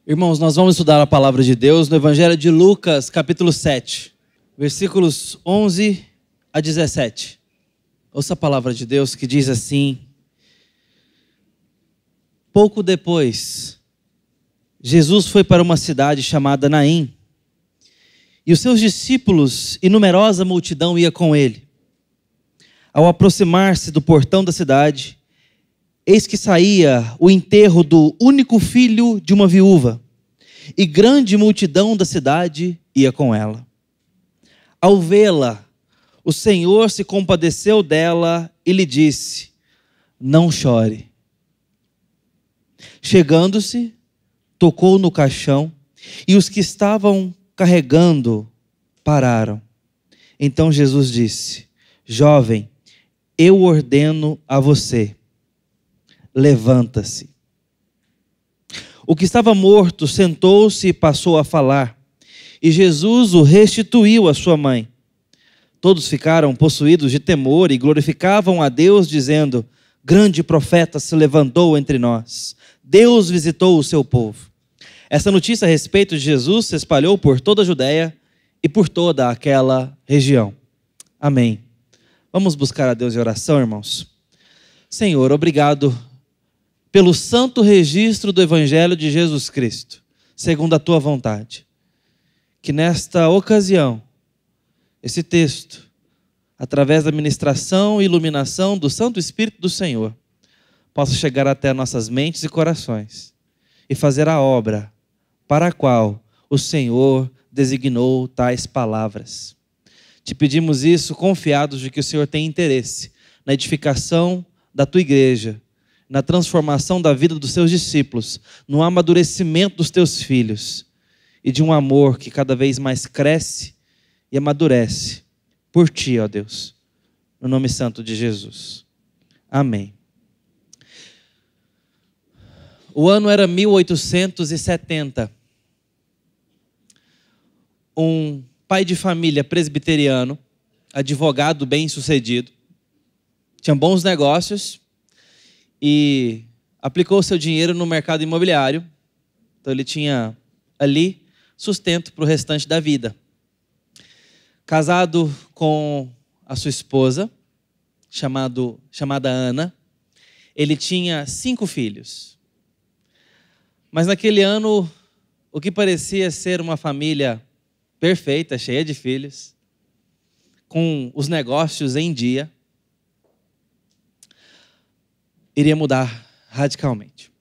Irmãos, nós vamos estudar a palavra de Deus no Evangelho de Lucas, capítulo 7, versículos 11 a 17. Ouça a palavra de Deus que diz assim: pouco depois, Jesus foi para uma cidade chamada Naim, e os seus discípulos e numerosa multidão ia com ele. Ao aproximar-se do portão da cidade, eis que saía o enterro do único filho de uma viúva, e grande multidão da cidade ia com ela. Ao vê-la, o Senhor se compadeceu dela e lhe disse: não chore. Chegando-se, tocou no caixão, e os que estavam carregando pararam. Então Jesus disse: jovem, eu ordeno a você, levanta-se. O que estava morto sentou-se e passou a falar, e Jesus o restituiu à sua mãe. Todos ficaram possuídos de temor e glorificavam a Deus, dizendo: grande profeta se levantou entre nós, Deus visitou o seu povo. Essa notícia a respeito de Jesus se espalhou por toda a Judéia e por toda aquela região. Amém. Vamos buscar a Deus em oração, irmãos. Senhor, obrigado pelo santo registro do Evangelho de Jesus Cristo, segundo a tua vontade. Que nesta ocasião, esse texto, através da ministração e iluminação do Santo Espírito do Senhor, possa chegar até nossas mentes e corações e fazer a obra para a qual o Senhor designou tais palavras. Te pedimos isso confiados de que o Senhor tem interesse na edificação da tua igreja, na transformação da vida dos seus discípulos, no amadurecimento dos teus filhos e de um amor que cada vez mais cresce e amadurece por ti, ó Deus, no nome santo de Jesus. Amém. O ano era 1870. Um pai de família presbiteriano, advogado bem-sucedido, tinha bons negócios e aplicou seu dinheiro no mercado imobiliário. Então ele tinha ali sustento para o restante da vida. Casado com a sua esposa, chamada Ana, ele tinha 5 filhos. Mas naquele ano, o que parecia ser uma família perfeita, cheia de filhos, com os negócios em dia, iria mudar radicalmente.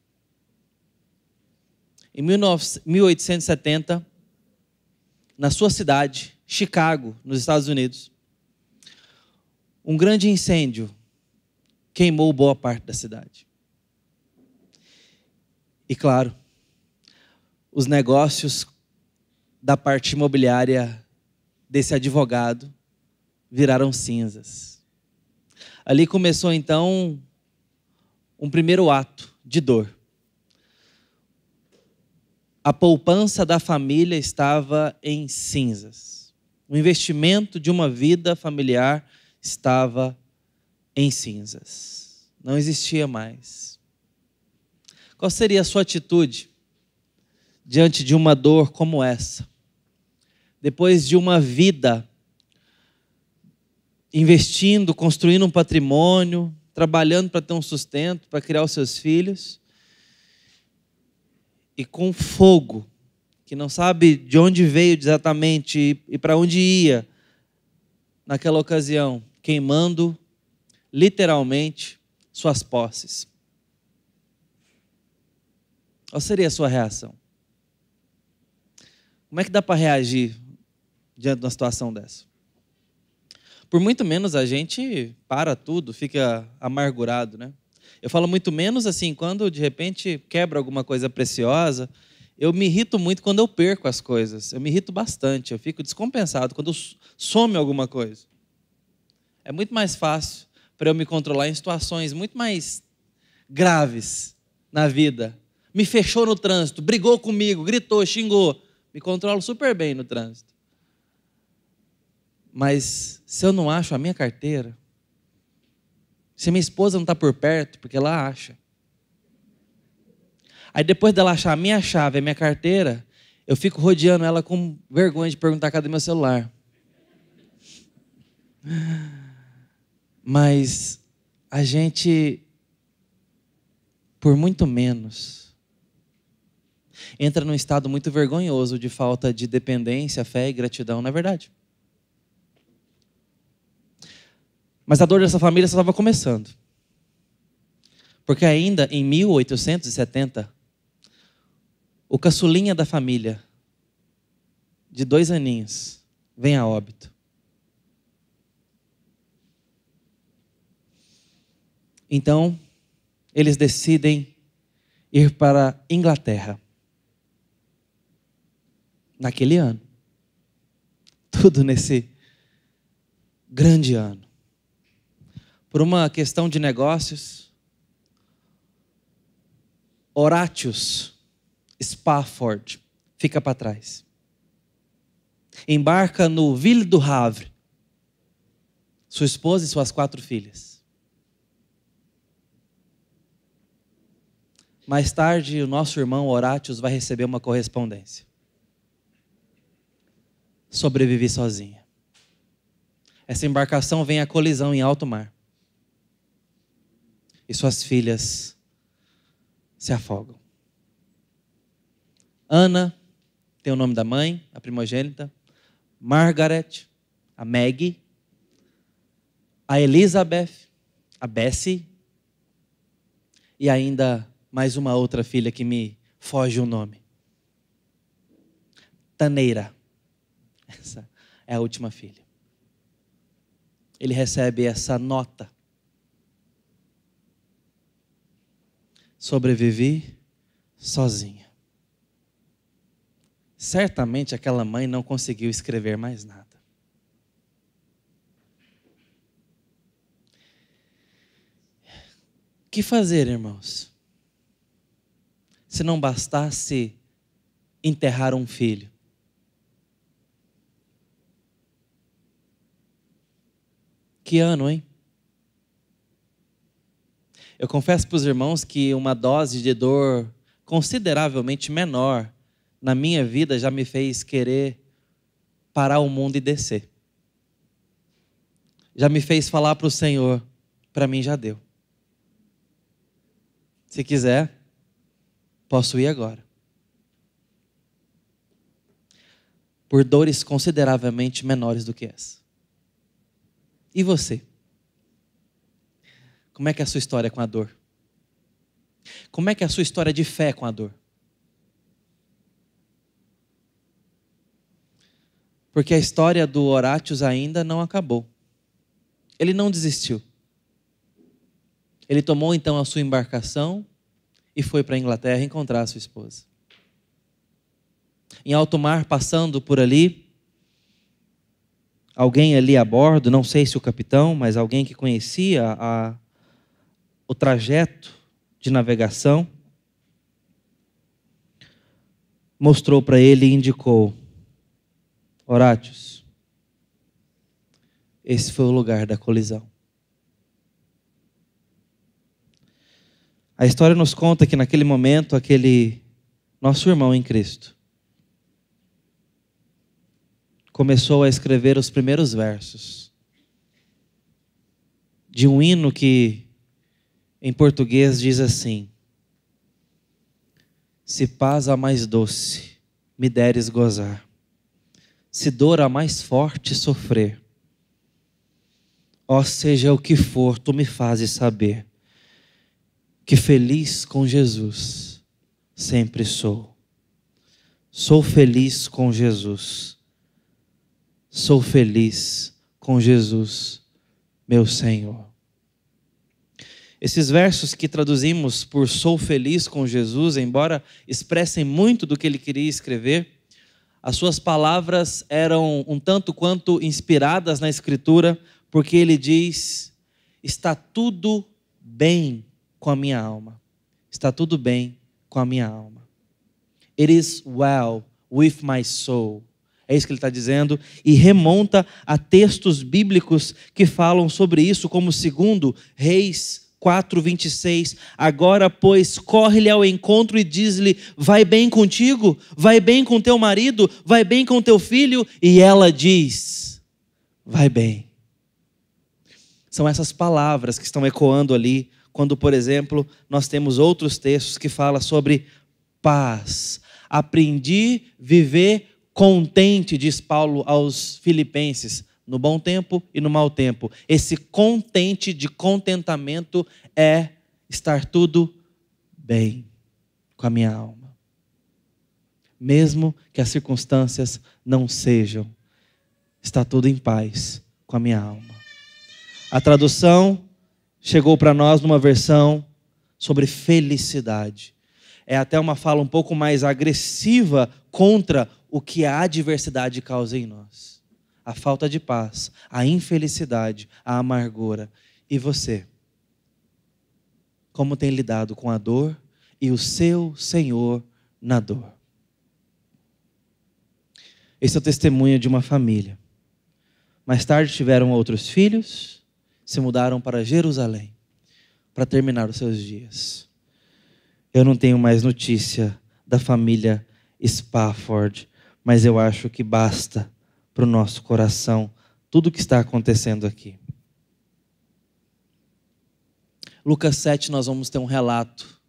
Em 1870, na sua cidade, Chicago, nos Estados Unidos, um grande incêndio queimou boa parte da cidade. E claro, os negócios da parte imobiliária desse advogado viraram cinzas. Ali começou então um primeiro ato de dor. A poupança da família estava em cinzas. O investimento de uma vida familiar estava em cinzas. Não existia mais. Qual seria a sua atitude diante de uma dor como essa? Depois de uma vida investindo, construindo um patrimônio, trabalhando para ter um sustento, para criar os seus filhos, e com fogo, que não sabe de onde veio exatamente e para onde ia, naquela ocasião, queimando literalmente suas posses. Qual seria a sua reação? Como é que dá para reagir diante de uma situação dessa? Por muito menos a gente para tudo, fica amargurado, né? Eu falo muito menos assim, quando de repente quebra alguma coisa preciosa, eu me irrito muito quando eu perco as coisas. Eu me irrito bastante, eu fico descompensado quando some alguma coisa. É muito mais fácil para eu me controlar em situações muito mais graves na vida. Me fechou no trânsito, brigou comigo, gritou, xingou. Me controlo super bem no trânsito. Mas se eu não acho a minha carteira, se minha esposa não está por perto, porque ela acha. Aí depois dela achar a minha chave, a minha carteira, eu fico rodeando ela com vergonha de perguntar cadê meu celular. Mas a gente, por muito menos, entra num estado muito vergonhoso de falta de dependência, fé e gratidão, não é verdade? Mas a dor dessa família só estava começando. Porque ainda em 1870, o caçulinha da família, de 2 aninhos, vem a óbito. Então, eles decidem ir para a Inglaterra. Naquele ano. Tudo nesse grande ano. Por uma questão de negócios, Horatius Spafford fica para trás. Embarca no Ville du Havre, sua esposa e suas 4 filhas. Mais tarde, o nosso irmão Horatius vai receber uma correspondência. Sobrevivi sozinha. Essa embarcação vem à colisão em alto mar. E suas filhas se afogam. Ana, tem o nome da mãe, a primogênita. Margaret, a Maggie. A Elizabeth, a Bessie. E ainda mais uma outra filha que me foge o nome. Taneira. Essa é a última filha. Ele recebe essa nota. Sobrevivi sozinha. Certamente aquela mãe não conseguiu escrever mais nada. O que fazer, irmãos? Se não bastasse enterrar um filho. Que ano, hein? Eu confesso para os irmãos que uma dose de dor consideravelmente menor na minha vida já me fez querer parar o mundo e descer. Já me fez falar para o Senhor, para mim já deu. Se quiser, posso ir agora. Por dores consideravelmente menores do que essa. E você? Como é que é a sua história com a dor? Como é que é a sua história de fé com a dor? Porque a história do Horatius ainda não acabou. Ele não desistiu. Ele tomou então a sua embarcação e foi para a Inglaterra encontrar a sua esposa. Em alto mar, passando por ali, alguém ali a bordo, não sei se o capitão, mas alguém que conhecia o trajeto de navegação, mostrou para ele e indicou: Horatius, esse foi o lugar da colisão. A história nos conta que naquele momento, aquele nosso irmão em Cristo começou a escrever os primeiros versos de um hino que em português diz assim: se paz a mais doce me deres gozar, se dor a mais forte sofrer, ó seja o que for, tu me fazes saber que feliz com Jesus sempre sou. Sou feliz com Jesus. Sou feliz com Jesus, meu Senhor. Esses versos que traduzimos por sou feliz com Jesus, embora expressem muito do que ele queria escrever, as suas palavras eram um tanto quanto inspiradas na Escritura, porque ele diz: está tudo bem com a minha alma. Está tudo bem com a minha alma. It is well with my soul. É isso que ele está dizendo, e remonta a textos bíblicos que falam sobre isso, como 2 Reis 4:26. Agora, pois, corre-lhe ao encontro e diz-lhe: vai bem contigo? Vai bem com teu marido? Vai bem com teu filho? E ela diz: vai bem. São essas palavras que estão ecoando ali, quando, por exemplo, nós temos outros textos que falam sobre paz. Aprendi a viver contente, diz Paulo aos Filipenses, no bom tempo e no mau tempo. Esse contente de contentamento é estar tudo bem com a minha alma. Mesmo que as circunstâncias não sejam, está tudo em paz com a minha alma. A tradução chegou para nós numa versão sobre felicidade. É até uma fala um pouco mais agressiva contra o que a adversidade causa em nós. A falta de paz, a infelicidade, a amargura. E você? Como tem lidado com a dor e o seu Senhor na dor? Esse é o testemunho de uma família. Mais tarde tiveram outros filhos, se mudaram para Jerusalém para terminar os seus dias. Eu não tenho mais notícia da família Spafford, mas eu acho que basta para o nosso coração tudo o que está acontecendo aqui. Lucas 7, nós vamos ter um relato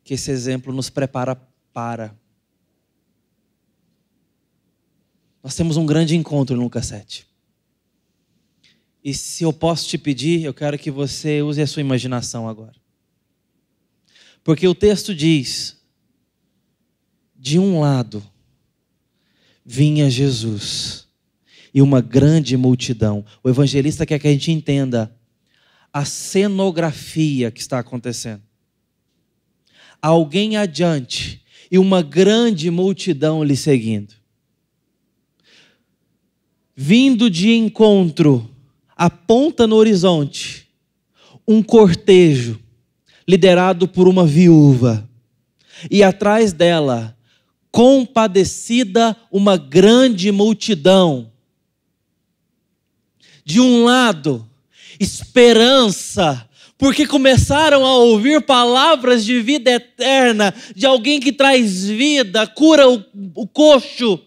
que esse exemplo nos prepara para. Nós temos um grande encontro em Lucas 7. E se eu posso te pedir, eu quero que você use a sua imaginação agora. Porque o texto diz: de um lado vinha Jesus e uma grande multidão. O evangelista quer que a gente entenda a cenografia que está acontecendo. Alguém adiante e uma grande multidão lhe seguindo. Vindo de encontro, aponta no horizonte um cortejo liderado por uma viúva. E atrás dela, compadecida, uma grande multidão. De um lado, esperança, porque começaram a ouvir palavras de vida eterna, de alguém que traz vida, cura o coxo,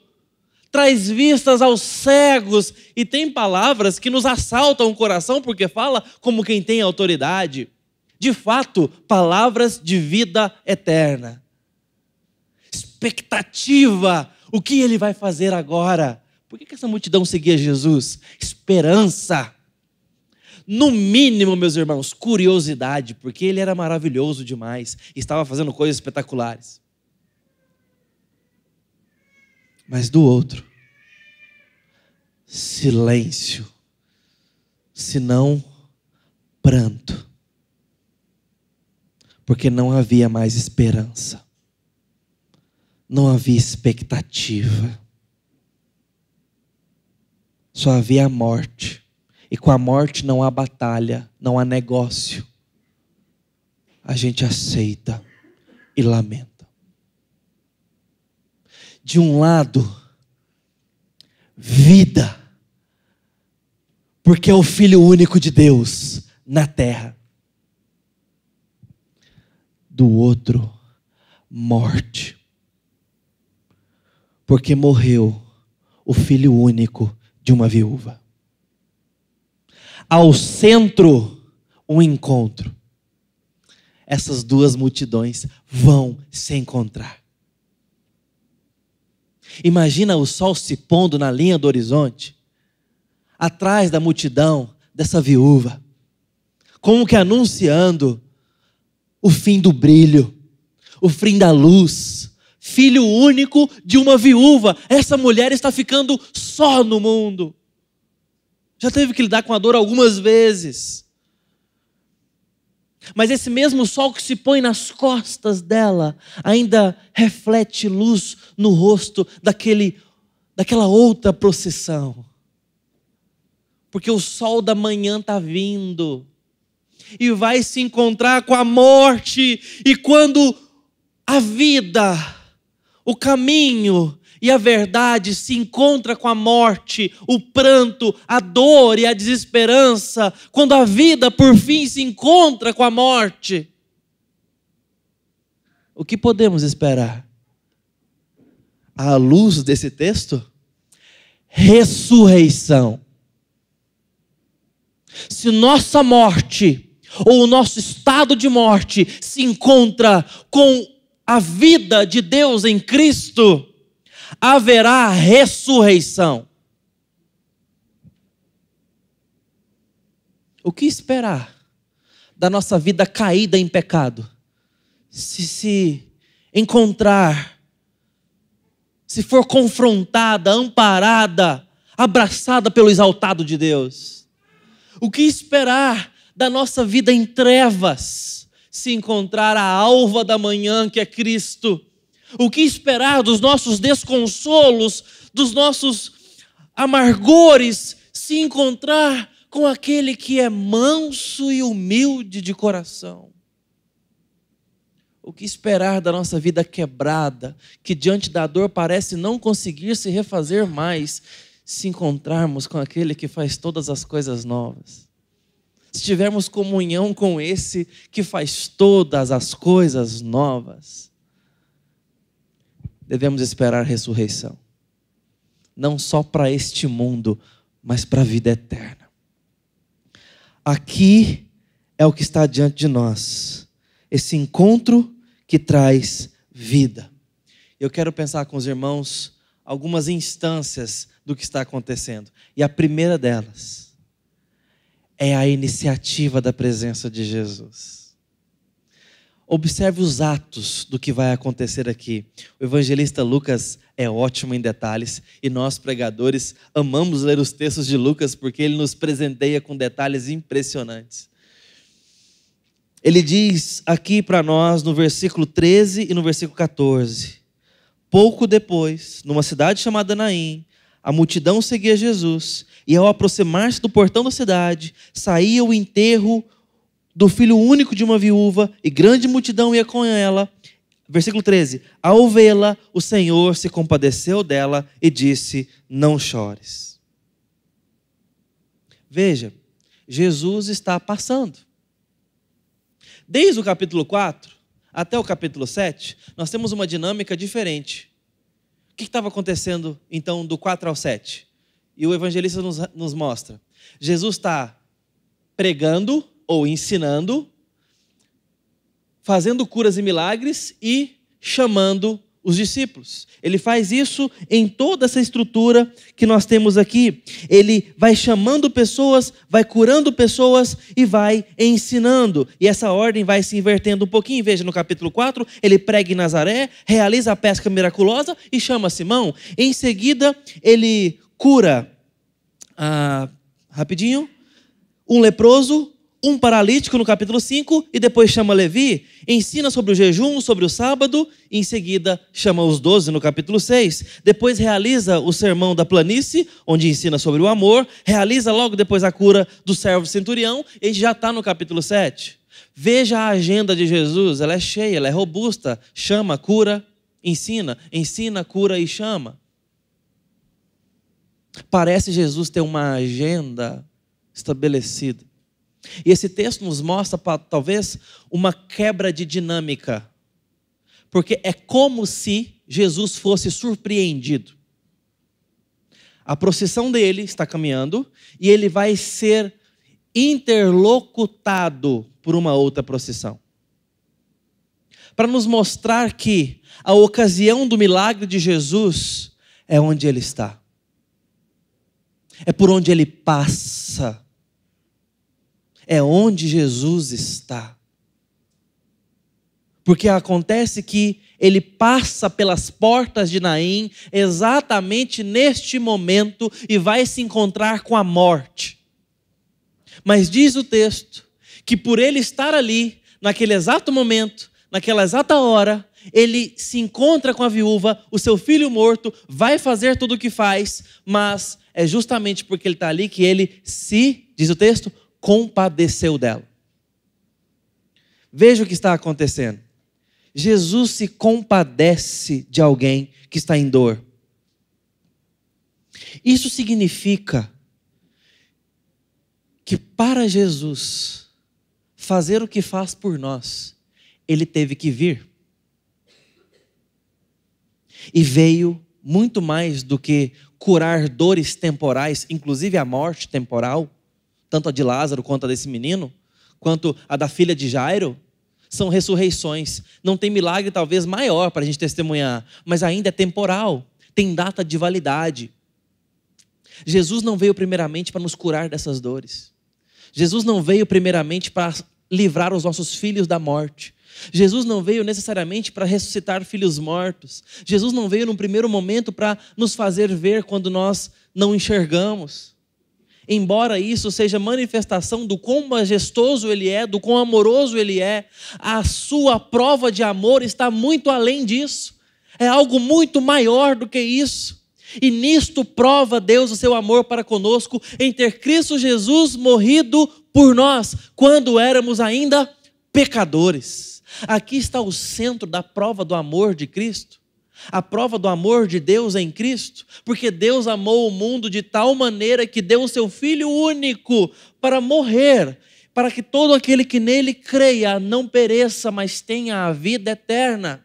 traz vistas aos cegos, e tem palavras que nos assaltam o coração, porque fala como quem tem autoridade. De fato, palavras de vida eterna. Expectativa, o que ele vai fazer agora? Por que essa multidão seguia Jesus? Esperança. No mínimo, meus irmãos, curiosidade, porque ele era maravilhoso demais, estava fazendo coisas espetaculares. Mas do outro, silêncio, senão pranto, porque não havia mais esperança, não havia expectativa, só havia a morte, e com a morte não há batalha, não há negócio, a gente aceita e lamenta. De um lado, vida, porque é o Filho único de Deus na terra. Do outro, morte, porque morreu o Filho único de uma viúva. Ao centro, um encontro. Essas duas multidões vão se encontrar. Imagina o sol se pondo na linha do horizonte, atrás da multidão dessa viúva, como que anunciando o fim do brilho, o fim da luz. Filho único de uma viúva. Essa mulher está ficando só no mundo. Já teve que lidar com a dor algumas vezes. Mas esse mesmo sol que se põe nas costas dela ainda reflete luz no rosto daquela outra procissão. Porque o sol da manhã está vindo e vai se encontrar com a morte. E quando a vida, o caminho e a verdade se encontra com a morte, o pranto, a dor e a desesperança, quando a vida por fim se encontra com a morte, o que podemos esperar? À luz desse texto? Ressurreição. Se nossa morte, ou o nosso estado de morte, se encontra com a vida de Deus em Cristo, haverá ressurreição. O que esperar da nossa vida caída em pecado? Se encontrar, se for confrontada, amparada, abraçada pelo exaltado de Deus. O que esperar da nossa vida em trevas, se encontrar a alva da manhã que é Cristo? O que esperar dos nossos desconsolos, dos nossos amargores, se encontrar com aquele que é manso e humilde de coração? O que esperar da nossa vida quebrada, que diante da dor parece não conseguir se refazer mais, se encontrarmos com aquele que faz todas as coisas novas? Se tivermos comunhão com esse que faz todas as coisas novas, devemos esperar ressurreição. Não só para este mundo, mas para a vida eterna. Aqui é o que está diante de nós. Esse encontro que traz vida. Eu quero pensar com os irmãos algumas instâncias do que está acontecendo. E a primeira delas é a iniciativa da presença de Jesus. Observe os atos do que vai acontecer aqui. O evangelista Lucas é ótimo em detalhes e nós, pregadores, amamos ler os textos de Lucas porque ele nos presenteia com detalhes impressionantes. Ele diz aqui para nós no versículo 13 e no versículo 14: pouco depois, numa cidade chamada Naim, a multidão seguia Jesus, e ao aproximar-se do portão da cidade, saía o enterro do filho único de uma viúva, e grande multidão ia com ela. Versículo 13: ao vê-la, o Senhor se compadeceu dela e disse: não chores. Veja, Jesus está passando. Desde o capítulo 4 até o capítulo 7, nós temos uma dinâmica diferente. O que estava acontecendo, então, do 4 ao 7? E o evangelista nos mostra. Jesus está pregando ou ensinando, fazendo curas e milagres e chamando os discípulos. Ele faz isso em toda essa estrutura que nós temos aqui. Ele vai chamando pessoas, vai curando pessoas e vai ensinando. E essa ordem vai se invertendo um pouquinho. Veja, no capítulo 4, ele prega em Nazaré, realiza a pesca miraculosa e chama Simão. Em seguida, ele cura, um leproso, um paralítico no capítulo 5, e depois chama Levi, ensina sobre o jejum, sobre o sábado, e em seguida chama os 12 no capítulo 6. Depois realiza o sermão da planície, onde ensina sobre o amor, realiza logo depois a cura do servo centurião, e a gente já está no capítulo 7. Veja a agenda de Jesus, ela é cheia, ela é robusta, chama, cura, ensina, cura e chama. Parece Jesus ter uma agenda estabelecida. E esse texto nos mostra, talvez, uma quebra de dinâmica. Porque é como se Jesus fosse surpreendido. A procissão dele está caminhando e ele vai ser interlocutado por uma outra procissão. Para nos mostrar que a ocasião do milagre de Jesus é onde ele está. É por onde ele passa. É onde Jesus está. Porque acontece que ele passa pelas portas de Naim exatamente neste momento e vai se encontrar com a morte. Mas diz o texto que por ele estar ali, naquele exato momento, naquela exata hora, ele se encontra com a viúva, o seu filho morto, vai fazer tudo o que faz, mas é justamente porque ele está ali que ele diz o texto, compadeceu dela. Veja o que está acontecendo. Jesus se compadece de alguém que está em dor. Isso significa que para Jesus fazer o que faz por nós, ele teve que vir. E veio muito mais do que curar dores temporais, inclusive a morte temporal, tanto a de Lázaro quanto a desse menino, quanto a da filha de Jairo, são ressurreições. Não tem milagre talvez maior para a gente testemunhar, mas ainda é temporal, tem data de validade. Jesus não veio primeiramente para nos curar dessas dores. Jesus não veio primeiramente para livrar os nossos filhos da morte. Jesus não veio necessariamente para ressuscitar filhos mortos. Jesus não veio num primeiro momento para nos fazer ver quando nós não enxergamos. Embora isso seja manifestação do quão majestoso Ele é, do quão amoroso Ele é, a sua prova de amor está muito além disso. É algo muito maior do que isso. E nisto prova Deus o seu amor para conosco, em ter Cristo Jesus morrido por nós, quando éramos ainda pecadores. Aqui está o centro da prova do amor de Cristo. A prova do amor de Deus em Cristo, porque Deus amou o mundo de tal maneira que deu o seu Filho único para morrer, para que todo aquele que nele creia não pereça, mas tenha a vida eterna.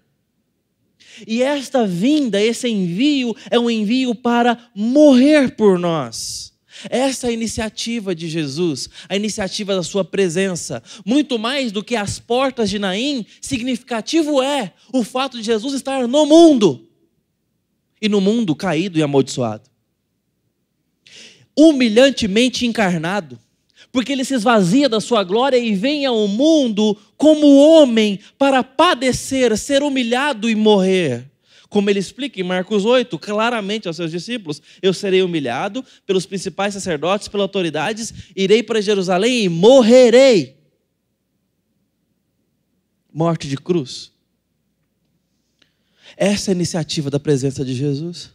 E esta vinda, esse envio, é um envio para morrer por nós. Essa é a iniciativa de Jesus, a iniciativa da sua presença. Muito mais do que as portas de Naim, significativo é o fato de Jesus estar no mundo. E no mundo caído e amaldiçoado. Humilhantemente encarnado. Porque ele se esvazia da sua glória e vem ao mundo como homem para padecer, ser humilhado e morrer. Como ele explica em Marcos 8, claramente aos seus discípulos: eu serei humilhado pelos principais sacerdotes, pelas autoridades, irei para Jerusalém e morrerei. Morte de cruz. Essa é a iniciativa da presença de Jesus.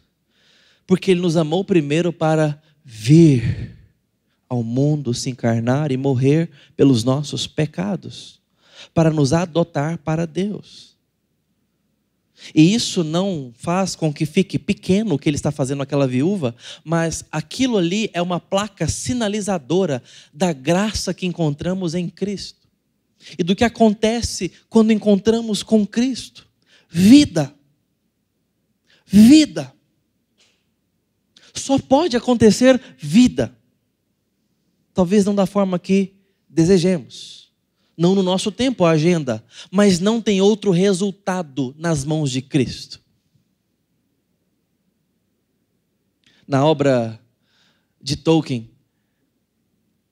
Porque ele nos amou primeiro para vir ao mundo, se encarnar e morrer pelos nossos pecados, para nos adotar para Deus. E isso não faz com que fique pequeno o que ele está fazendo àquela viúva, mas aquilo ali é uma placa sinalizadora da graça que encontramos em Cristo e do que acontece quando encontramos com Cristo. Vida. Vida. Só pode acontecer vida. Talvez não da forma que desejemos, não no nosso tempo, a agenda, mas não tem outro resultado nas mãos de Cristo. Na obra de Tolkien,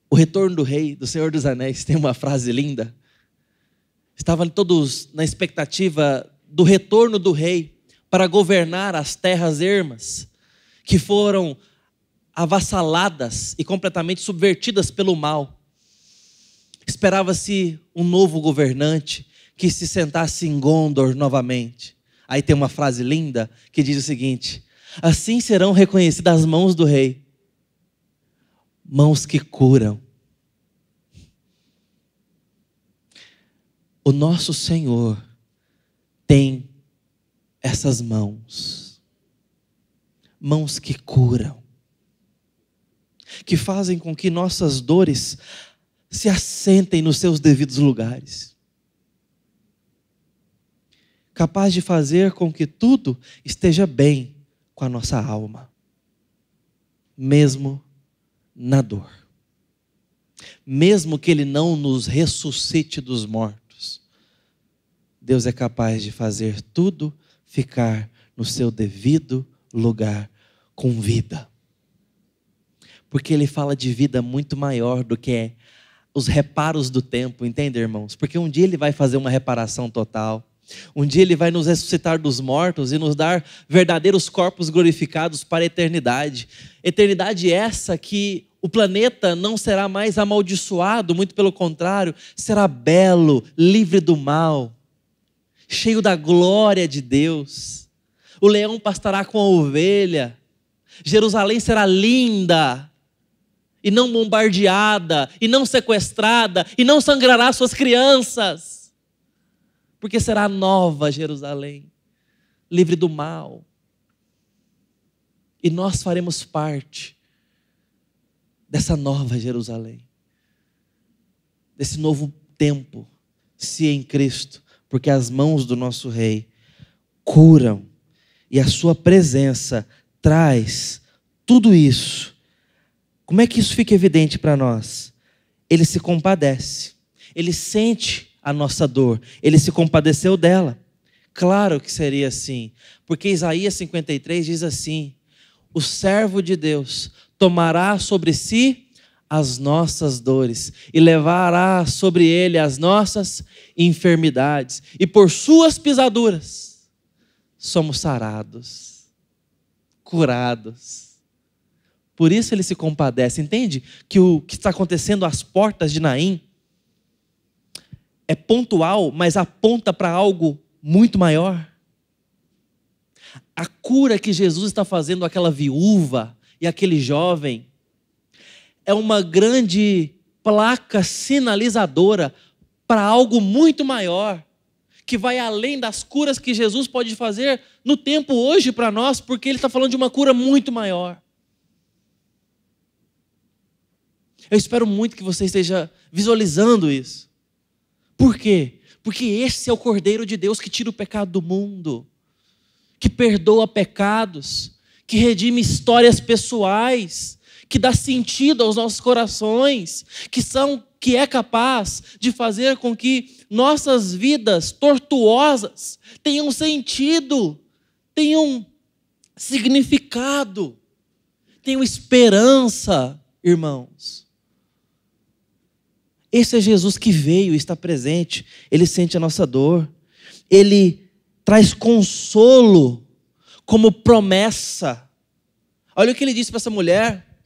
O Retorno do Rei, do Senhor dos Anéis, tem uma frase linda. Estavam todos na expectativa do retorno do rei para governar as terras ermas, que foram avassaladas e completamente subvertidas pelo mal. Esperava-se um novo governante que se sentasse em Gondor novamente. Aí tem uma frase linda que diz o seguinte: assim serão reconhecidas as mãos do rei, mãos que curam. O nosso Senhor tem essas mãos, mãos que curam, que fazem com que nossas dores se assentem nos seus devidos lugares. Capaz de fazer com que tudo esteja bem com a nossa alma, mesmo na dor. Mesmo que Ele não nos ressuscite dos mortos, Deus é capaz de fazer tudo ficar no seu devido lugar com vida. Porque Ele fala de vida muito maior do que os reparos do tempo, entende, irmãos? Porque um dia Ele vai fazer uma reparação total. Um dia Ele vai nos ressuscitar dos mortos e nos dar verdadeiros corpos glorificados para a eternidade. Eternidade essa que o planeta não será mais amaldiçoado, muito pelo contrário, será belo, livre do mal, cheio da glória de Deus. O leão pastará com a ovelha. Jerusalém será linda, e não bombardeada, e não sequestrada, e não sangrará suas crianças, porque será nova Jerusalém, livre do mal. E nós faremos parte dessa nova Jerusalém, desse novo tempo, se em Cristo, porque as mãos do nosso Rei curam e a sua presença traz tudo isso. Como é que isso fica evidente para nós? Ele se compadece, ele sente a nossa dor, ele se compadeceu dela. Claro que seria assim, porque Isaías 53 diz assim: o servo de Deus tomará sobre si as nossas dores e levará sobre ele as nossas enfermidades, e por suas pisaduras somos sarados, curados. Por isso ele se compadece. Entende que o que está acontecendo às portas de Naim é pontual, mas aponta para algo muito maior? A cura que Jesus está fazendo àquela viúva e àquele jovem é uma grande placa sinalizadora para algo muito maior, que vai além das curas que Jesus pode fazer no tempo hoje para nós, porque Ele está falando de uma cura muito maior. Eu espero muito que você esteja visualizando isso. Por quê? Porque esse é o Cordeiro de Deus que tira o pecado do mundo, que perdoa pecados, que redime histórias pessoais, que dá sentido aos nossos corações, que é capaz de fazer com que nossas vidas tortuosas tenham sentido, tenham significado, tenham esperança, irmãos. Esse é Jesus que veio e está presente. Ele sente a nossa dor. Ele traz consolo como promessa. Olha o que ele disse para essa mulher.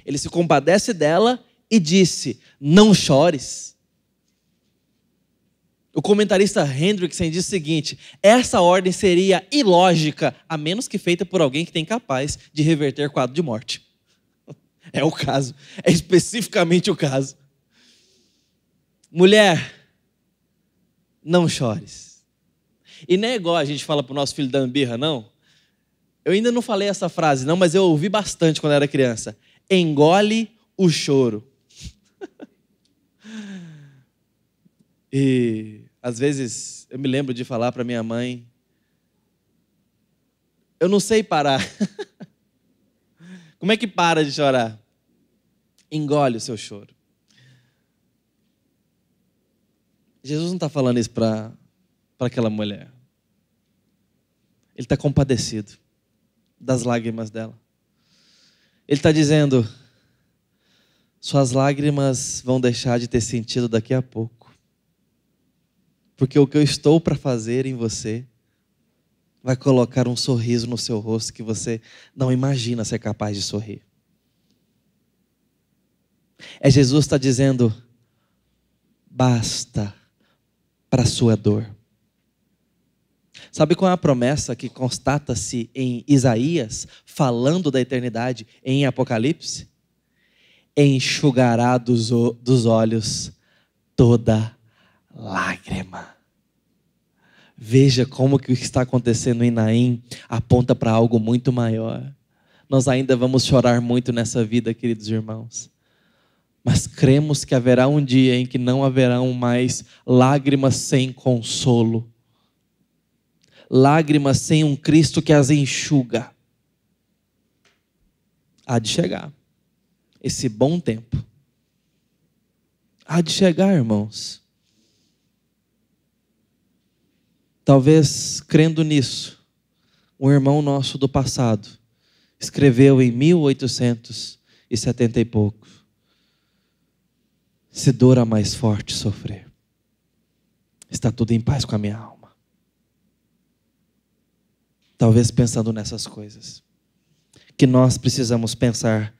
Ele se compadece dela e disse: não chores. O comentarista Hendrickson diz o seguinte: essa ordem seria ilógica, a menos que feita por alguém que tem capaz de reverter quadro de morte. É o caso, é especificamente o caso. Mulher, não chores. E não é igual a gente fala para o nosso filho da birra, não. Eu ainda não falei essa frase, não, mas eu ouvi bastante quando era criança. Engole o choro. E às vezes eu me lembro de falar para minha mãe: eu não sei parar. Como é que para de chorar? Engole o seu choro. Jesus não está falando isso para aquela mulher. Ele está compadecido das lágrimas dela. Ele está dizendo: suas lágrimas vão deixar de ter sentido daqui a pouco. Porque o que eu estou para fazer em você vai colocar um sorriso no seu rosto que você não imagina ser capaz de sorrir. Jesus está dizendo: basta para a sua dor. Sabe qual é a promessa que constata-se em Isaías, falando da eternidade, em Apocalipse? Enxugará dos olhos toda lágrima. Veja como que o que está acontecendo em Naim aponta para algo muito maior. Nós ainda vamos chorar muito nessa vida, queridos irmãos. Mas cremos que haverá um dia em que não haverão mais lágrimas sem consolo. Lágrimas sem um Cristo que as enxuga. Há de chegar esse bom tempo. Há de chegar, irmãos. Talvez crendo nisso, um irmão nosso do passado escreveu em 1870 e pouco: se dor a mais forte sofrer, está tudo em paz com a minha alma. Talvez pensando nessas coisas, que nós precisamos pensar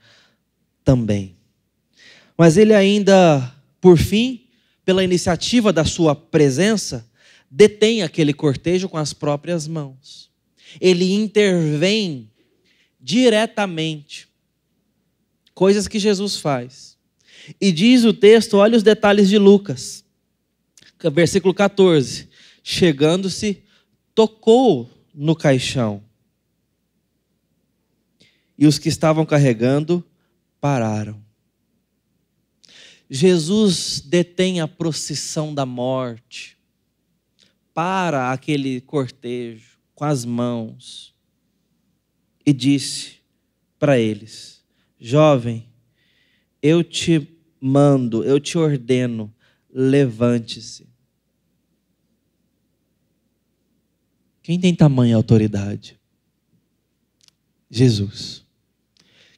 também. Mas ele ainda, por fim, pela iniciativa da sua presença, detém aquele cortejo com as próprias mãos. Ele intervém diretamente. Coisas que Jesus faz. E diz o texto, olha os detalhes de Lucas. Versículo 14. Chegando-se, tocou no caixão. e os que estavam carregando pararam. Jesus detém a procissão da morte, para aquele cortejo com as mãos e disse para eles: jovem, eu te mando, eu te ordeno, levante-se. Quem tem tamanha autoridade? Jesus.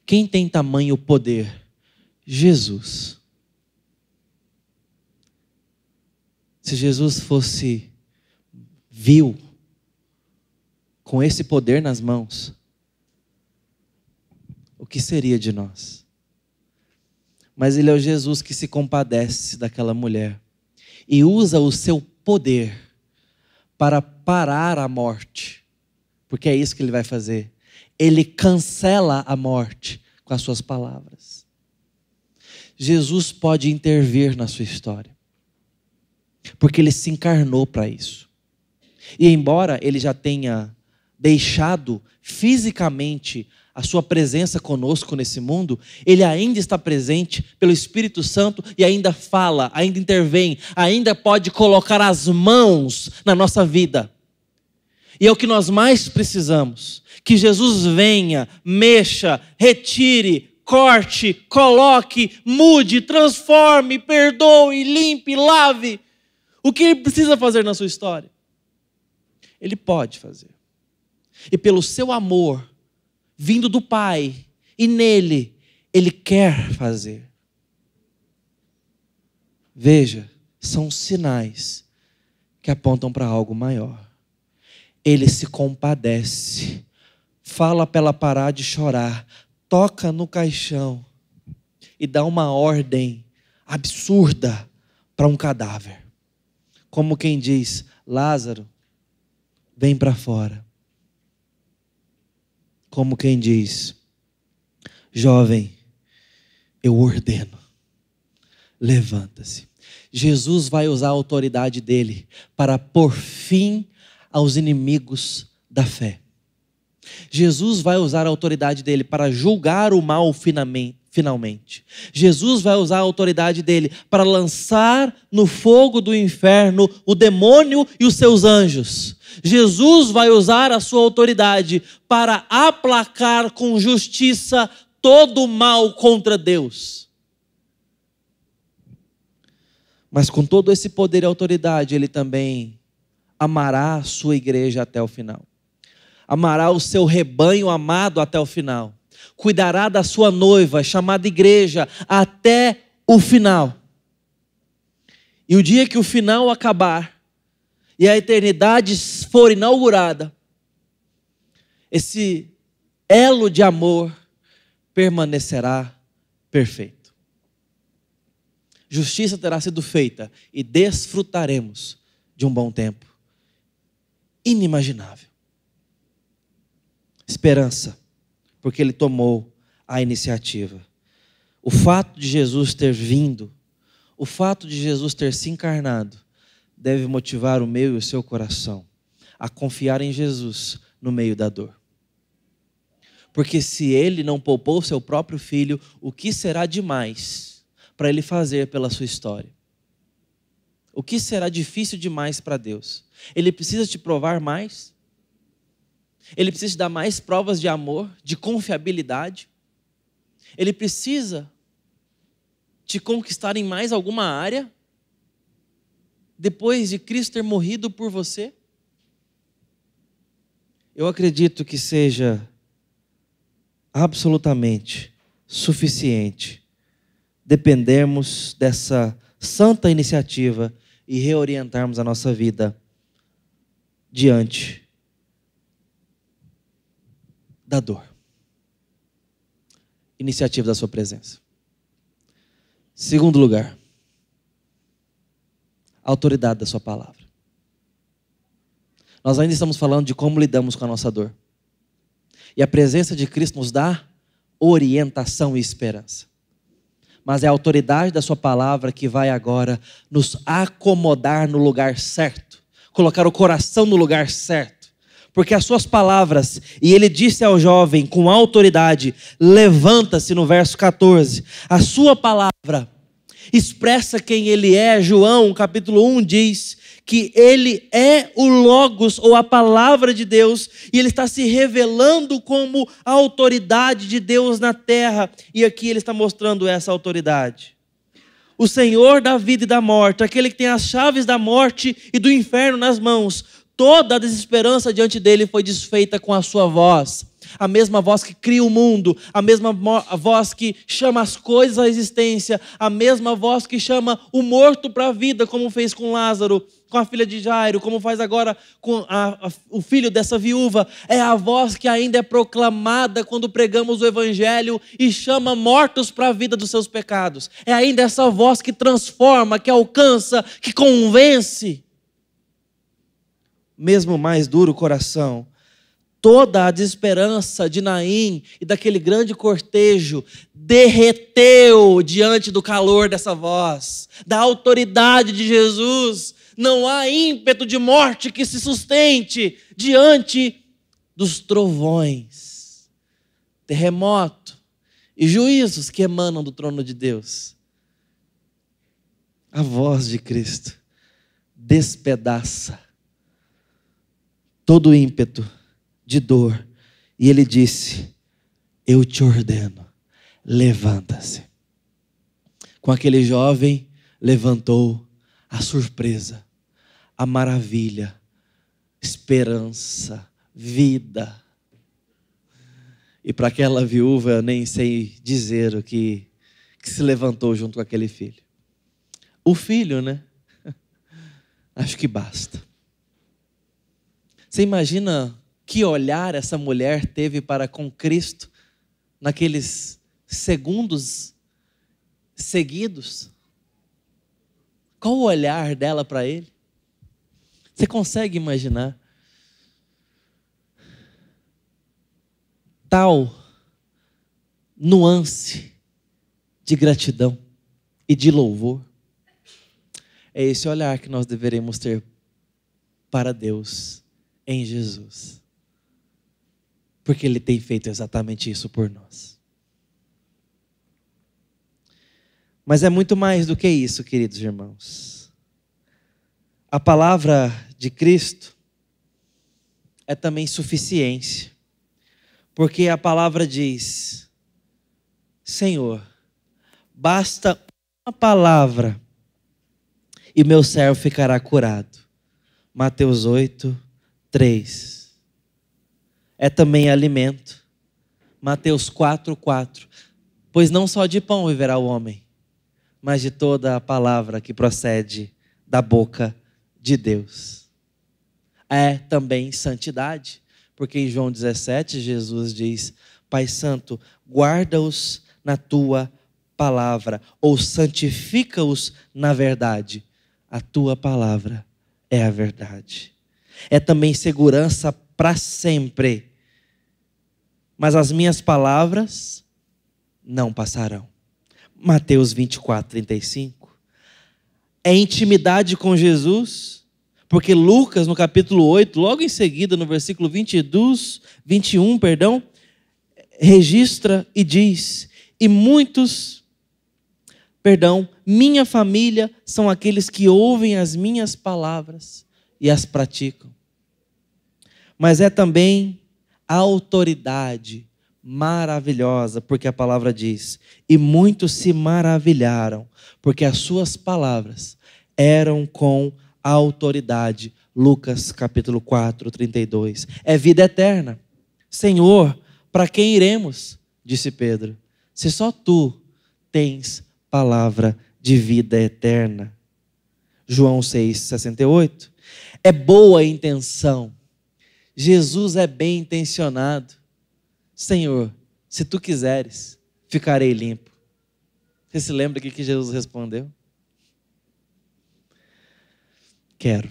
Quem tem tamanho poder? Jesus. Se Jesus fosse vil, com esse poder nas mãos, o que seria de nós? Mas ele é o Jesus que se compadece daquela mulher e usa o seu poder para parar a morte, porque é isso que ele vai fazer. Ele cancela a morte com as suas palavras. Jesus pode intervir na sua história, porque ele se encarnou para isso. E embora ele já tenha deixado fisicamente a sua presença conosco nesse mundo, ele ainda está presente pelo Espírito Santo e ainda fala, ainda intervém, ainda pode colocar as mãos na nossa vida. E é o que nós mais precisamos, que Jesus venha, mexa, retire, corte, coloque, mude, transforme, perdoe, limpe, lave. O que ele precisa fazer na sua história? Ele pode fazer. E pelo seu amor, vindo do Pai, e nele, ele quer fazer. Veja, são sinais que apontam para algo maior. Ele se compadece, fala para ela parar de chorar, toca no caixão e dá uma ordem absurda para um cadáver. Como quem diz: Lázaro, vem para fora. Como quem diz: jovem, eu ordeno, levanta-se. Jesus vai usar a autoridade dele para pôr fim aos inimigos da fé. Jesus vai usar a autoridade dele para julgar o mal finalmente. Jesus vai usar a autoridade dele para lançar no fogo do inferno o demônio e os seus anjos. Jesus vai usar a sua autoridade para aplacar com justiça todo o mal contra Deus. Mas com todo esse poder e autoridade, ele também amará a sua igreja até o final. Amará o seu rebanho amado até o final. Cuidará da sua noiva, chamada igreja, até o final. E o dia que o final acabar e a eternidade for inaugurada, esse elo de amor permanecerá perfeito. Justiça terá sido feita e desfrutaremos de um bom tempo inimaginável. Esperança, porque ele tomou a iniciativa. O fato de Jesus ter vindo, o fato de Jesus ter se encarnado, deve motivar o meu e o seu coração a confiar em Jesus no meio da dor. Porque se ele não poupou seu próprio filho, o que será demais para ele fazer pela sua história? O que será difícil demais para Deus? Ele precisa te provar mais? Ele precisa te dar mais provas de amor, de confiabilidade? Ele precisa te conquistar em mais alguma área? Depois de Cristo ter morrido por você? Eu acredito que seja absolutamente suficiente dependermos dessa santa iniciativa e reorientarmos a nossa vida diante da dor. Iniciativa da sua presença. Segundo lugar, a autoridade da sua palavra. Nós ainda estamos falando de como lidamos com a nossa dor. E a presença de Cristo nos dá orientação e esperança. Mas é a autoridade da sua palavra que vai agora nos acomodar no lugar certo. Colocar o coração no lugar certo. porque as suas palavras, e ele disse ao jovem com autoridade, levanta-se, no verso 14, a sua palavra expressa quem ele é. João capítulo 1 diz que ele é o Logos, ou a palavra de Deus, e ele está se revelando como a autoridade de Deus na terra, e aqui ele está mostrando essa autoridade. O Senhor da vida e da morte, aquele que tem as chaves da morte e do inferno nas mãos, toda a desesperança diante dele foi desfeita com a sua voz. A mesma voz que cria o mundo, a mesma voz que chama as coisas à existência, a mesma voz que chama o morto para a vida, como fez com Lázaro, com a filha de Jairo, como faz agora com o filho dessa viúva. É a voz que ainda é proclamada quando pregamos o Evangelho e chama mortos para a vida dos seus pecados. É ainda essa voz que transforma, que alcança, que convence. Mesmo o mais duro coração, toda a desesperança de Naim e daquele grande cortejo derreteu diante do calor dessa voz, da autoridade de Jesus. Não há ímpeto de morte que se sustente diante dos trovões, terremoto e juízos que emanam do trono de Deus. A voz de Cristo despedaça todo o ímpeto de dor, e ele disse: eu te ordeno, levanta-se. Com aquele jovem levantou a surpresa, a maravilha, esperança, vida. E para aquela viúva eu nem sei dizer o que se levantou junto com aquele filho. O filho, né? Acho que basta. Você imagina que olhar essa mulher teve para com Cristo naqueles segundos seguidos? Qual o olhar dela para ele? Você consegue imaginar? Tal nuance de gratidão e de louvor. É esse olhar que nós deveremos ter para Deus em Jesus. Porque Ele tem feito exatamente isso por nós. Mas é muito mais do que isso, queridos irmãos. A palavra de Cristo é também suficiência. Porque a palavra diz: Senhor, basta uma palavra e meu servo ficará curado. Mateus 8, 3. É também alimento. Mateus 4, 4. Pois não só de pão viverá o homem, mas de toda a palavra que procede da boca de Deus. É também santidade, porque em João 17, Jesus diz: Pai Santo, guarda-os na tua palavra, ou santifica-os na verdade. A tua palavra é a verdade. É também segurança para sempre. Mas as minhas palavras não passarão. Mateus 24, 35. É intimidade com Jesus, porque Lucas, no capítulo 8, logo em seguida, no versículo 21, registra e diz: e muitos, minha família são aqueles que ouvem as minhas palavras e as praticam. Mas é também a autoridade maravilhosa, porque a palavra diz: e muitos se maravilharam, porque as suas palavras eram com autoridade. Lucas capítulo 4, 32. É vida eterna. Senhor, para quem iremos? Disse Pedro. Se só tu tens palavra de vida eterna. João 6, 68. É boa a intenção. Jesus é bem intencionado. Senhor, se tu quiseres, ficarei limpo. Você se lembra o que Jesus respondeu? Quero.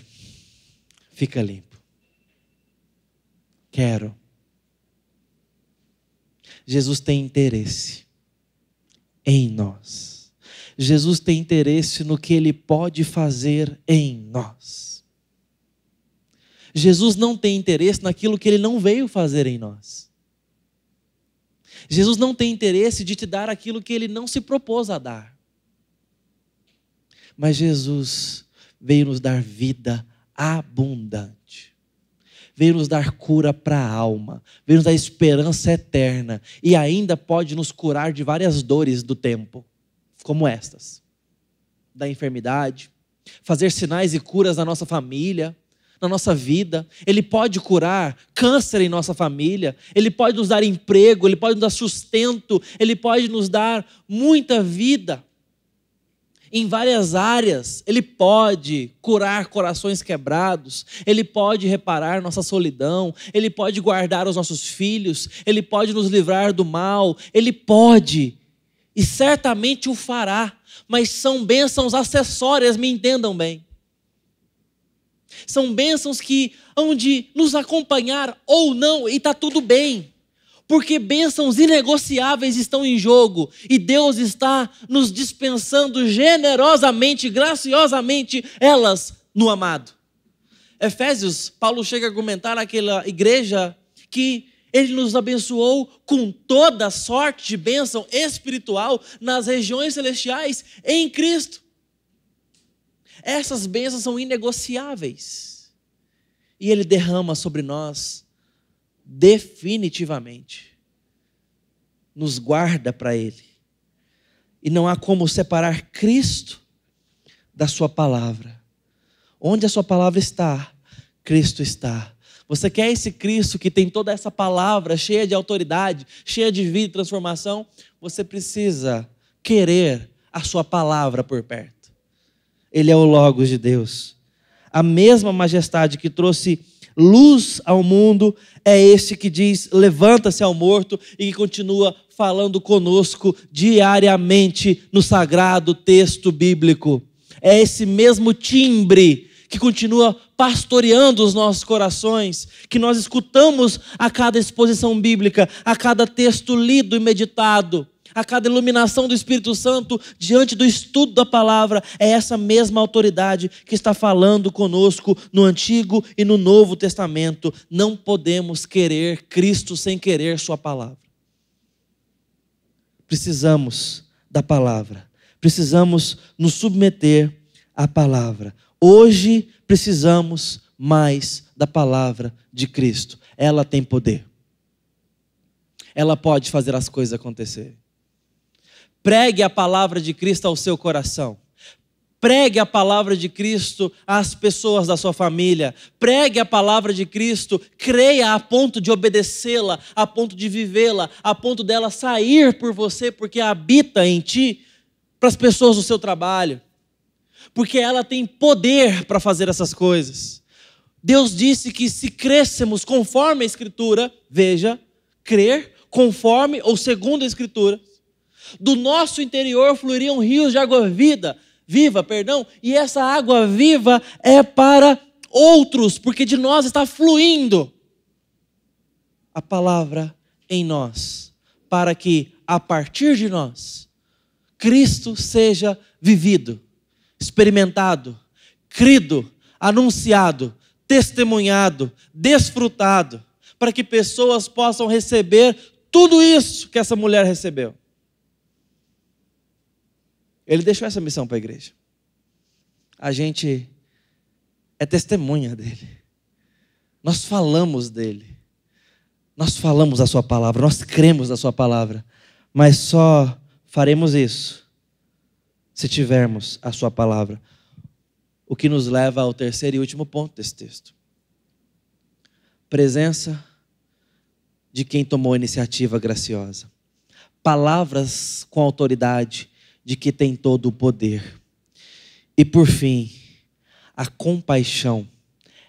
Fica limpo. Quero. Jesus tem interesse em nós. Jesus tem interesse no que Ele pode fazer em nós. Jesus não tem interesse naquilo que Ele não veio fazer em nós. Jesus não tem interesse de te dar aquilo que Ele não se propôs a dar. Mas Jesus veio nos dar vida abundante. Veio nos dar cura para a alma. Veio nos dar esperança eterna. E ainda pode nos curar de várias dores do tempo, como estas. Da enfermidade, fazer sinais e curas na nossa família, na nossa vida. Ele pode curar câncer em nossa família. Ele pode nos dar emprego, Ele pode nos dar sustento. Ele pode nos dar muita vida em várias áreas. Ele pode curar corações quebrados. Ele pode reparar nossa solidão. Ele pode guardar os nossos filhos. Ele pode nos livrar do mal. Ele pode, e certamente o fará. Mas são bênçãos acessórias, me entendam bem. São bênçãos que hão de nos acompanhar ou não, e está tudo bem. Porque bênçãos inegociáveis estão em jogo. E Deus está nos dispensando generosamente, graciosamente, elas no amado. Efésios, Paulo chega a argumentar naquela igreja que Ele nos abençoou com toda sorte de bênção espiritual nas regiões celestiais em Cristo. Essas bênçãos são inegociáveis. E Ele derrama sobre nós definitivamente. Nos guarda para Ele. E não há como separar Cristo da sua palavra. Onde a sua palavra está, Cristo está. Você quer esse Cristo que tem toda essa palavra cheia de autoridade, cheia de vida e transformação? Você precisa querer a sua palavra por perto. Ele é o Logos de Deus. A mesma majestade que trouxe luz ao mundo é esse que diz: levanta-se ao morto, e que continua falando conosco diariamente no sagrado texto bíblico. É esse mesmo timbre que continua pastoreando os nossos corações, que nós escutamos a cada exposição bíblica, a cada texto lido e meditado, a cada iluminação do Espírito Santo diante do estudo da palavra. É essa mesma autoridade que está falando conosco no Antigo e no Novo Testamento. Não podemos querer Cristo sem querer sua palavra. Precisamos da palavra, precisamos nos submeter à palavra. Hoje precisamos mais da palavra de Cristo. Ela tem poder. Ela pode fazer as coisas acontecerem. Pregue a palavra de Cristo ao seu coração. Pregue a palavra de Cristo às pessoas da sua família. Pregue a palavra de Cristo, creia a ponto de obedecê-la, a ponto de vivê-la, a ponto dela sair por você, porque habita em ti, para as pessoas do seu trabalho. Porque ela tem poder para fazer essas coisas. Deus disse que se crêssemos conforme a Escritura, veja, crer conforme ou segundo a Escritura, do nosso interior fluiriam rios de água viva, e essa água viva é para outros, porque de nós está fluindo a palavra em nós, para que a partir de nós, Cristo seja vivido, experimentado, crido, anunciado, testemunhado, desfrutado, para que pessoas possam receber tudo isso que essa mulher recebeu. Ele deixou essa missão para a igreja. A gente é testemunha dele. Nós falamos dele. Nós falamos a sua palavra, nós cremos na sua palavra, mas só faremos isso se tivermos a sua palavra. O que nos leva ao terceiro e último ponto desse texto. Presença de quem tomou a iniciativa graciosa. Palavras com autoridade de que tem todo o poder. E por fim, a compaixão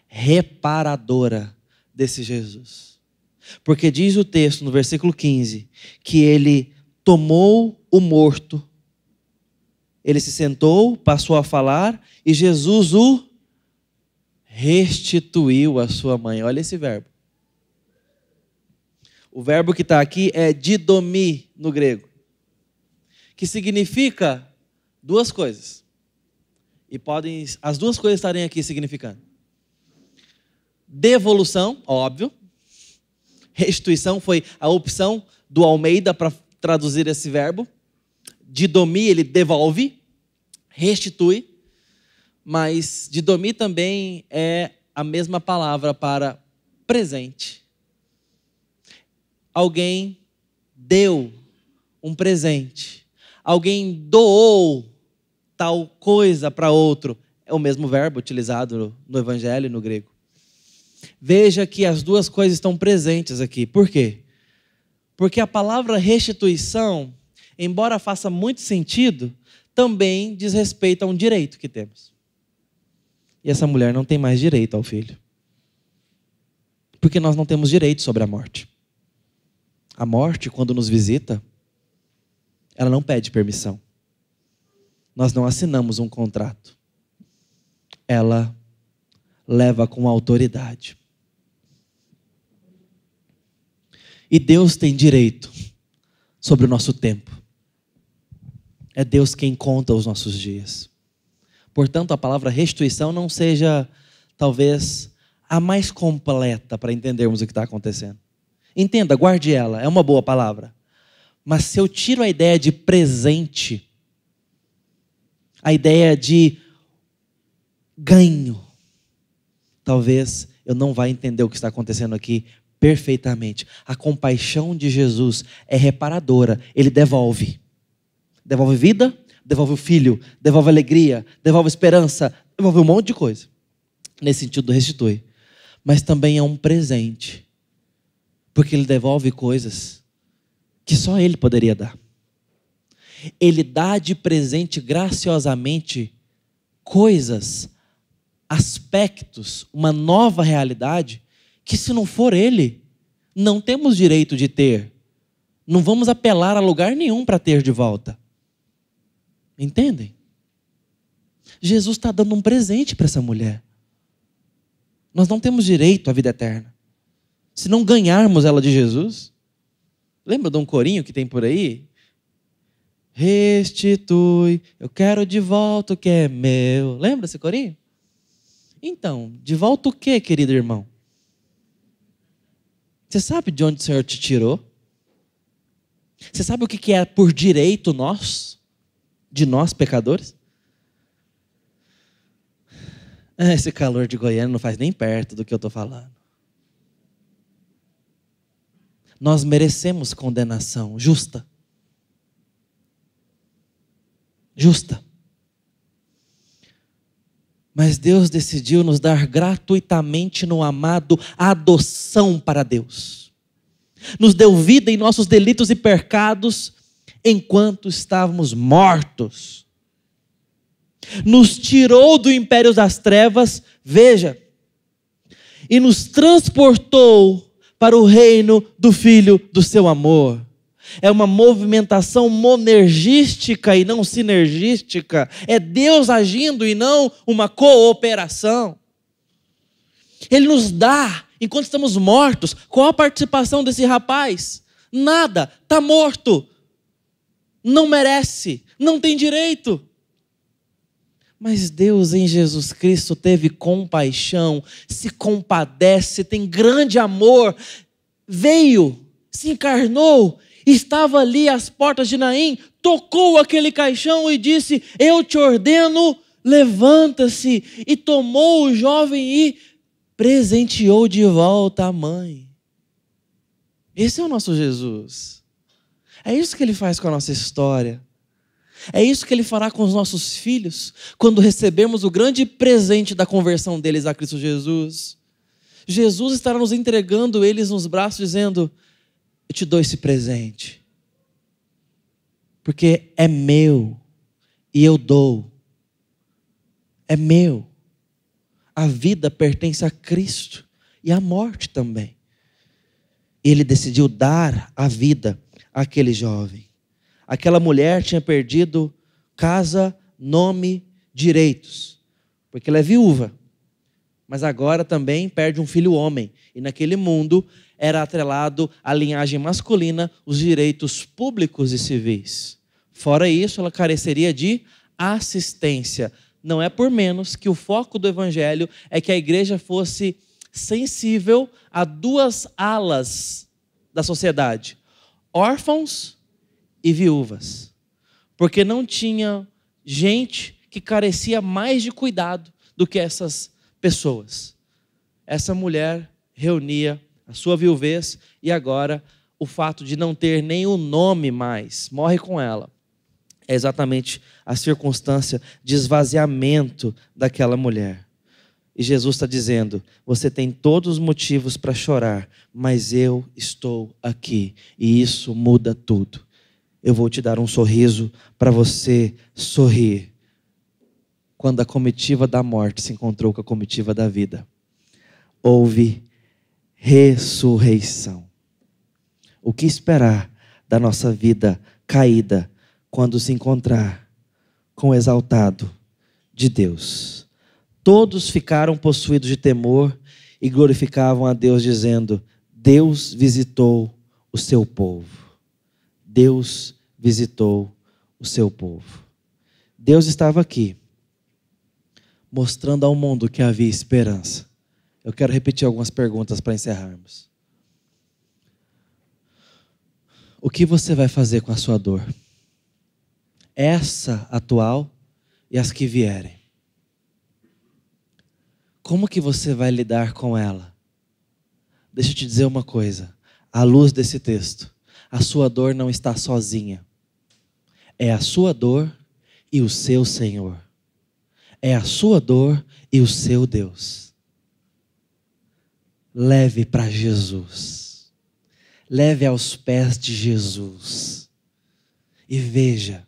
reparadora desse Jesus. Porque diz o texto no versículo 15, que ele tomou o morto, ele se sentou, passou a falar, e Jesus o restituiu à sua mãe. Olha esse verbo. O verbo que está aqui é didomi no grego, que significa duas coisas. E podem as duas coisas estarem aqui significando. devolução, óbvio. Restituição foi a opção do Almeida para traduzir esse verbo. Didomi, ele devolve, restitui. Mas didomi também é a mesma palavra para presente. Alguém deu um presente. Alguém doou tal coisa para outro. É o mesmo verbo utilizado no Evangelho, no grego. Veja que as duas coisas estão presentes aqui. Por quê? Porque a palavra restituição, embora faça muito sentido, também diz respeito a um direito que temos. E essa mulher não tem mais direito ao filho. Porque nós não temos direito sobre a morte. A morte, quando nos visita, ela não pede permissão. Nós não assinamos um contrato. Ela leva com autoridade. E Deus tem direito sobre o nosso tempo. É Deus quem conta os nossos dias. Portanto, a palavra restituição não seja, talvez, a mais completa para entendermos o que está acontecendo. Entenda, guarde ela, é uma boa palavra. Mas se eu tiro a ideia de presente, a ideia de ganho, talvez eu não vá entender o que está acontecendo aqui perfeitamente. A compaixão de Jesus é reparadora, ele devolve. Devolve vida, devolve o filho, devolve alegria, devolve esperança, devolve um monte de coisa. Nesse sentido, restitui. Mas também é um presente. Porque ele devolve coisas que só ele poderia dar. Ele dá de presente graciosamente coisas, aspectos, uma nova realidade que, se não for ele, não temos direito de ter. Não vamos apelar a lugar nenhum para ter de volta. Entendem? Jesus está dando um presente para essa mulher. Nós não temos direito à vida eterna. Se não ganharmos ela de Jesus. Lembra de um corinho que tem por aí? Restitui, eu quero de volta o que é meu. Lembra esse corinho? Então, de volta o que, querido irmão? Você sabe de onde o Senhor te tirou? Você sabe o que é por direito de nós pecadores? Esse calor de Goiânia não faz nem perto do que eu estou falando. Nós merecemos condenação justa. Justa. Mas Deus decidiu nos dar gratuitamente no amado a adoção para Deus. Nos deu vida em nossos delitos e pecados enquanto estávamos mortos. Nos tirou do império das trevas, veja, e nos transportou para o reino do Filho do seu amor. É uma movimentação monergística e não sinergística. É Deus agindo e não uma cooperação. Ele nos dá, enquanto estamos mortos. Qual a participação desse rapaz? Nada, está morto. Não merece, não tem direito. Mas Deus em Jesus Cristo teve compaixão, se compadece, tem grande amor, veio, se encarnou, estava ali às portas de Naim, tocou aquele caixão e disse: eu te ordeno, levanta-se. E tomou o jovem e presenteou de volta a mãe. Esse é o nosso Jesus. É isso que ele faz com a nossa história. É isso que ele fará com os nossos filhos, quando recebermos o grande presente da conversão deles a Cristo Jesus. Jesus estará nos entregando eles nos braços, dizendo: eu te dou esse presente, porque é meu, e eu dou. É meu. A vida pertence a Cristo, e a morte também. Ele decidiu dar a vida àquele jovem. Aquela mulher tinha perdido casa, nome, direitos, porque ela é viúva. Mas agora também perde um filho homem. E naquele mundo era atrelado à linhagem masculina os direitos públicos e civis. Fora isso, ela careceria de assistência. Não é por menos que o foco do Evangelho é que a igreja fosse sensível a duas alas da sociedade: órfãos e viúvas. Porque não tinha gente que carecia mais de cuidado do que essas pessoas. Essa mulher reunia a sua viuvez e agora o fato de não ter nem o nome mais morre com ela. É exatamente a circunstância de esvaziamento daquela mulher. E Jesus está dizendo: você tem todos os motivos para chorar, mas eu estou aqui e isso muda tudo. Eu vou te dar um sorriso para você sorrir. Quando a comitiva da morte se encontrou com a comitiva da vida, houve ressurreição. O que esperar da nossa vida caída quando se encontrar com o exaltado de Deus? Todos ficaram possuídos de temor e glorificavam a Deus, dizendo: Deus visitou o seu povo. Deus visitou o seu povo. Deus estava aqui, mostrando ao mundo que havia esperança. Eu quero repetir algumas perguntas para encerrarmos. O que você vai fazer com a sua dor? Essa atual e as que vierem. Como que você vai lidar com ela? Deixa eu te dizer uma coisa. À luz desse texto, a sua dor não está sozinha. É a sua dor e o seu Senhor. É a sua dor e o seu Deus. Leve para Jesus. Leve aos pés de Jesus. E veja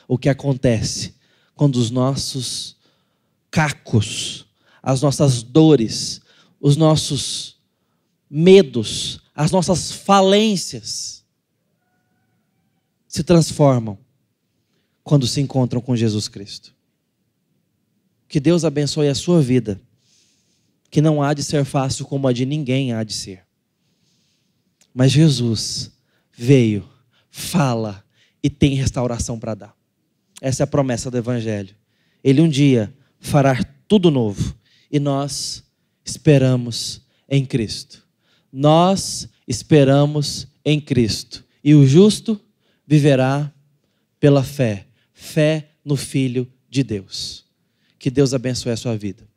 o que acontece quando os nossos cacos, as nossas dores, os nossos medos, as nossas falências se transformam quando se encontram com Jesus Cristo. Que Deus abençoe a sua vida, que não há de ser fácil como a de ninguém há de ser. Mas Jesus veio, fala e tem restauração para dar. Essa é a promessa do Evangelho. Ele um dia fará tudo novo e nós esperamos em Cristo. Nós esperamos em Cristo. E o justo viverá pela fé. Fé no Filho de Deus. Que Deus abençoe a sua vida.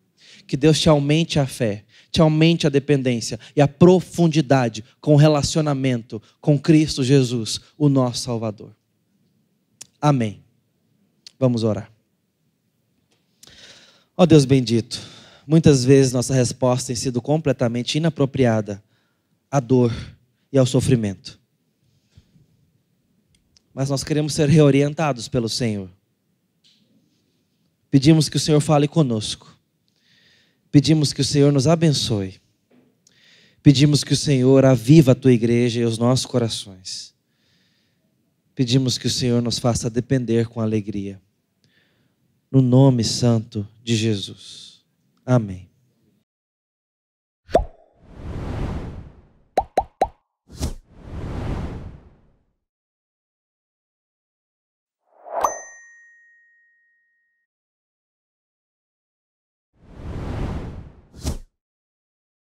Que Deus te aumente a fé, te aumente a dependência e a profundidade com o relacionamento com Cristo Jesus, o nosso Salvador. Amém. Vamos orar. Ó Deus bendito, muitas vezes nossa resposta tem sido completamente inapropriada à dor e ao sofrimento. Mas nós queremos ser reorientados pelo Senhor. Pedimos que o Senhor fale conosco. Pedimos que o Senhor nos abençoe. Pedimos que o Senhor aviva a tua igreja e os nossos corações. Pedimos que o Senhor nos faça depender com alegria. No nome santo de Jesus. Amém.